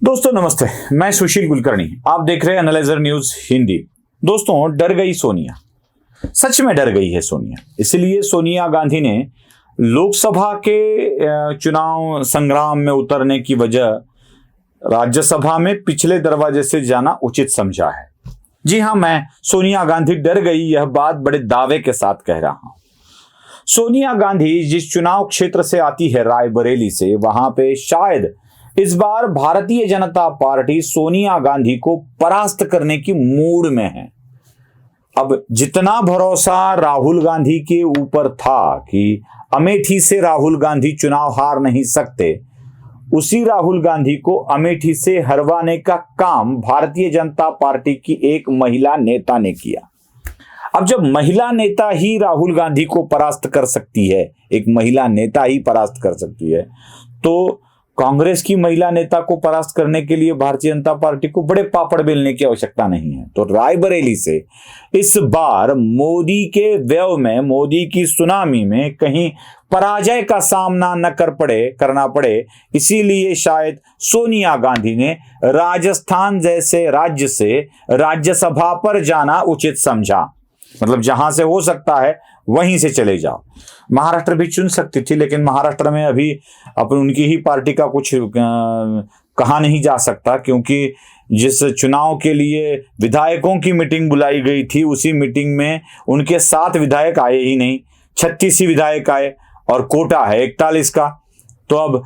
दोस्तों नमस्ते, मैं सुशील कुलकर्णी। आप देख रहे हैं एनालाइजर न्यूज हिंदी। दोस्तों, डर गई सोनिया, सच में डर गई है सोनिया। इसलिए सोनिया गांधी ने लोकसभा के चुनाव संग्राम में उतरने की वजह राज्यसभा में पिछले दरवाजे से जाना उचित समझा है। जी हां, मैं सोनिया गांधी डर गई, यह बात बड़े दावे के साथ कह रहा हूं। सोनिया गांधी जिस चुनाव क्षेत्र से आती है, रायबरेली से, वहां पे शायद इस बार भारतीय जनता पार्टी सोनिया गांधी को परास्त करने की मूड में है। अब जितना भरोसा राहुल गांधी के ऊपर था कि अमेठी से राहुल गांधी चुनाव हार नहीं सकते, उसी राहुल गांधी को अमेठी से हरवाने का काम भारतीय जनता पार्टी की एक महिला नेता ने किया। अब जब महिला नेता ही राहुल गांधी को परास्त कर सकती है, एक महिला नेता ही परास्त कर सकती है, तो कांग्रेस की महिला नेता को परास्त करने के लिए भारतीय जनता पार्टी को बड़े पापड़ बेलने की आवश्यकता नहीं है। तो रायबरेली से इस बार मोदी के व्यव में, मोदी की सुनामी में कहीं पराजय का सामना न करना पड़े, इसीलिए शायद सोनिया गांधी ने राजस्थान जैसे राज्य से राज्यसभा पर जाना उचित समझा। मतलब जहां से हो सकता है वहीं से चले जाओ। महाराष्ट्र भी चुन सकती थी, लेकिन महाराष्ट्र में अभी अपन उनकी ही पार्टी का कुछ कहा नहीं जा सकता, क्योंकि जिस चुनाव के लिए विधायकों की मीटिंग बुलाई गई थी, उसी मीटिंग में उनके 7 विधायक आए ही नहीं, 36 ही विधायक आए और कोटा है 41 का। तो अब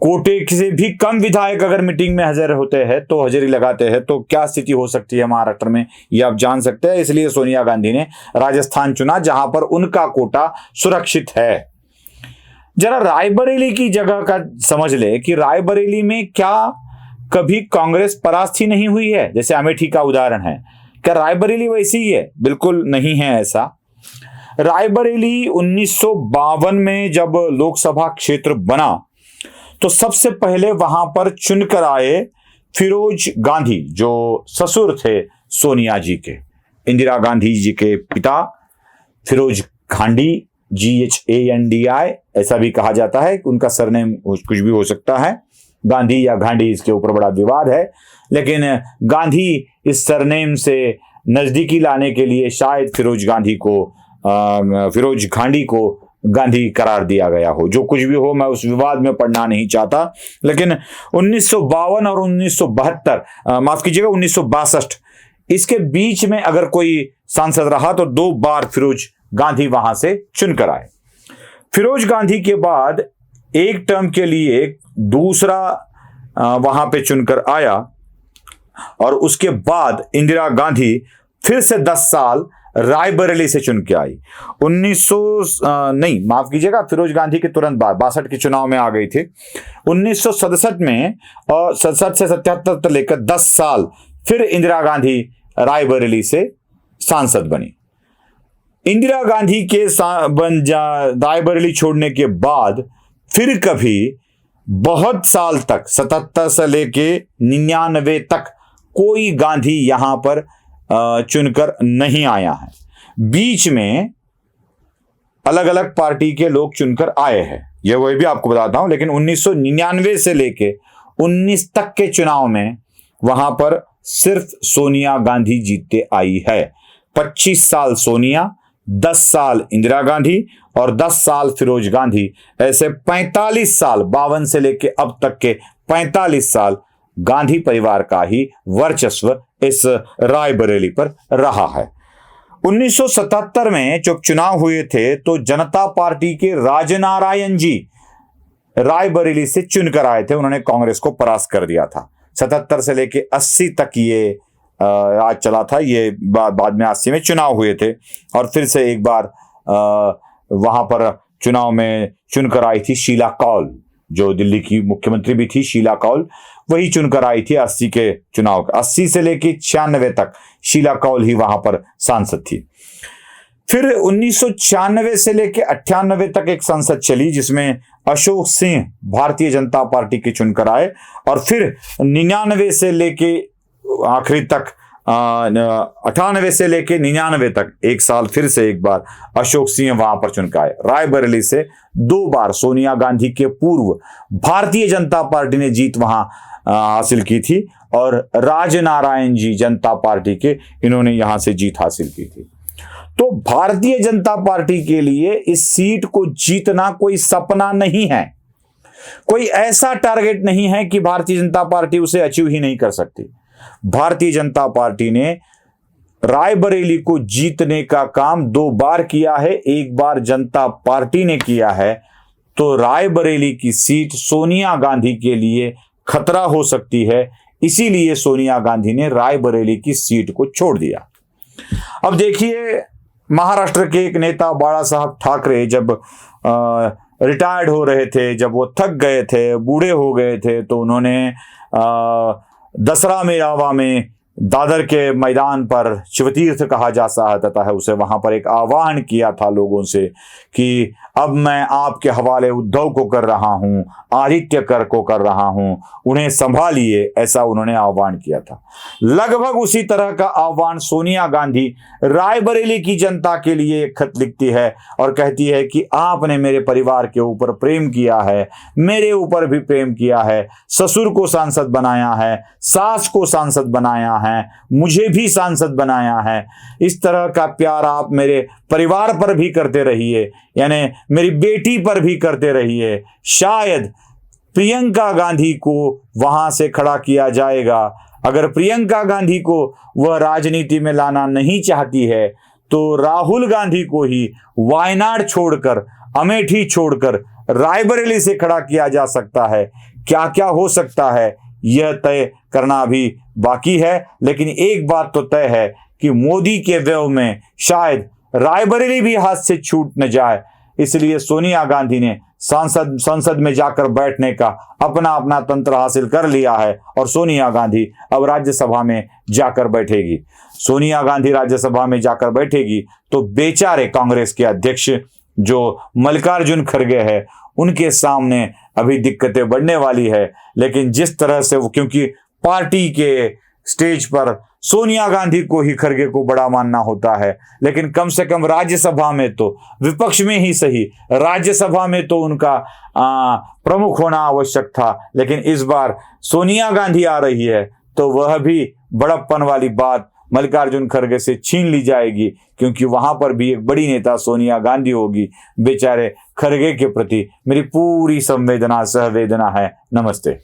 कोटे से भी कम विधायक अगर मीटिंग में हाजिर होते हैं, तो हाजिरी लगाते हैं, तो क्या स्थिति हो सकती है महाराष्ट्र में, ये आप जान सकते हैं। इसलिए सोनिया गांधी ने राजस्थान चुना, जहां पर उनका कोटा सुरक्षित है। जरा रायबरेली की जगह का समझ ले कि रायबरेली में क्या कभी कांग्रेस परास्त ही नहीं हुई है, जैसे अमेठी का उदाहरण है। क्या रायबरेली वैसी ही है? बिल्कुल नहीं है ऐसा। रायबरेली 1952 में जब लोकसभा क्षेत्र बना, तो सबसे पहले वहां पर चुनकर आए फिरोज गांधी, जो ससुर थे सोनिया जी के, इंदिरा गांधी जी के पिता फिरोज गांधी, GHANDI ऐसा भी कहा जाता है। उनका सरनेम कुछ भी हो सकता है, गांधी या गांधी, इसके ऊपर बड़ा विवाद है, लेकिन गांधी इस सरनेम से नजदीकी लाने के लिए शायद फिरोज गांधी को गांधी करार दिया गया हो। जो कुछ भी हो, मैं उस विवाद में पढ़ना नहीं चाहता। लेकिन 1952 और 1972, माफ कीजिएगा 1962, इसके बीच में अगर कोई सांसद रहा तो 2 बार फिरोज गांधी वहां से चुनकर आए। फिरोज गांधी के बाद एक टर्म के लिए दूसरा वहां पे चुनकर आया, और उसके बाद इंदिरा गांधी फिर से 10 साल रायबरेली से चुन के आई। फिरोज गांधी के तुरंत बाद 62 के चुनाव में आ गई थी। 1967 में, और 67 से 77 तक लेकर 10 साल फिर इंदिरा गांधी रायबरेली से सांसद बनी। इंदिरा गांधी के रायबरेली छोड़ने के बाद फिर कभी बहुत साल तक, 77 से लेके 99 तक, कोई गांधी यहां पर चुनकर नहीं आया है। बीच में अलग अलग पार्टी के लोग चुनकर आए हैं, यह वही भी आपको बताता हूं। लेकिन 1999 से लेके 19 तक के चुनाव में वहां पर सिर्फ सोनिया गांधी जीतते आई है। 25 साल सोनिया, 10 साल इंदिरा गांधी और 10 साल फिरोज गांधी, ऐसे 45 साल, 52 से लेके अब तक के 45 साल गांधी परिवार का ही वर्चस्व इस रायबरेली पर रहा है। 1977 में जब चुनाव हुए थे, तो जनता पार्टी के राजनारायण जी रायबरेली से चुनकर आए थे। उन्होंने कांग्रेस को परास्त कर दिया था। 77 से लेके 80 तक ये राज चला था। ये बाद में 80 में चुनाव हुए थे, और फिर से एक बार वहां पर चुनाव में चुनकर आई थी शीला कौल, जो दिल्ली की मुख्यमंत्री भी थी। शीला कौल वही चुनकर आई थी 80 के चुनाव, 80 से लेके 96 तक शीला कौल ही वहां पर सांसद थी। फिर 1996 से लेके 98 तक एक संसद चली, जिसमें अशोक सिंह भारतीय जनता पार्टी के चुनकर आए, और फिर 99 से लेके आखिरी तक 98 से लेके 99 तक एक साल फिर से एक बार अशोक सिंह वहां पर चुनकाए। रायबरेली से 2 बार सोनिया गांधी के पूर्व भारतीय जनता पार्टी ने जीत वहां हासिल की थी और राजनारायण जी जनता पार्टी के, इन्होंने यहां से जीत हासिल की थी। तो भारतीय जनता पार्टी के लिए इस सीट को जीतना कोई सपना नहीं है, कोई ऐसा टारगेट नहीं है कि भारतीय जनता पार्टी उसे अचीव ही नहीं कर सकती। भारतीय जनता पार्टी ने रायबरेली को जीतने का काम 2 बार किया है, एक बार जनता पार्टी ने किया है। तो रायबरेली की सीट सोनिया गांधी के लिए खतरा हो सकती है, इसीलिए सोनिया गांधी ने रायबरेली की सीट को छोड़ दिया। अब देखिए, महाराष्ट्र के एक नेता बाला साहब ठाकरे जब रिटायर्ड हो रहे थे, जब वो थक गए थे, बूढ़े हो गए थे, तो उन्होंने दसरा मेरावा में दादर के मैदान पर शिवतीर्थ कहा जाता है उसे, वहां पर एक आह्वान किया था लोगों से कि अब मैं आपके हवाले उद्धव को कर रहा हूं, आदित्य कर को कर रहा हूं, उन्हें संभालिए, ऐसा उन्होंने आह्वान किया था। लगभग उसी तरह का आह्वान सोनिया गांधी रायबरेली की जनता के लिए एक खत लिखती है और कहती है कि आपने मेरे परिवार के ऊपर प्रेम किया है, मेरे ऊपर भी प्रेम किया है, ससुर को सांसद बनाया है, सास को सांसद बनाया है, मुझे भी सांसद बनाया है, इस तरह का प्यार आप मेरे परिवार पर भी करते रहिए, यानी मेरी बेटी पर भी करते रहिए। शायद प्रियंका गांधी को वहां से खड़ा किया जाएगा। अगर प्रियंका गांधी को वह राजनीति में लाना नहीं चाहती है तो राहुल गांधी को ही वायनाड छोड़कर, अमेठी छोड़कर रायबरेली से खड़ा किया जा सकता है। क्या क्या हो सकता है यह तय करना अभी बाकी है, लेकिन एक बात तो तय है कि मोदी के व्यव में शायद रायबरेली भी हाथ से छूट न जाए, इसलिए सोनिया गांधी ने संसद में जाकर बैठने का अपना तंत्र हासिल कर लिया है और सोनिया गांधी अब राज्यसभा में जाकर बैठेगी। सोनिया गांधी राज्यसभा में जाकर बैठेगी तो बेचारे कांग्रेस के अध्यक्ष जो मल्लिकार्जुन खड़गे है, उनके सामने अभी दिक्कतें बढ़ने वाली है। लेकिन जिस तरह से वो, क्योंकि पार्टी के स्टेज पर सोनिया गांधी को ही, खड़गे को बड़ा मानना होता है, लेकिन कम से कम राज्यसभा में तो, विपक्ष में ही सही, राज्यसभा में तो उनका प्रमुख होना आवश्यक था। लेकिन इस बार सोनिया गांधी आ रही है तो वह भी बड़प्पन वाली बात मल्लिकार्जुन खड़गे से छीन ली जाएगी, क्योंकि वहां पर भी एक बड़ी नेता सोनिया गांधी होगी। बेचारे खड़गे के प्रति मेरी पूरी संवेदना सहवेदना है। नमस्ते।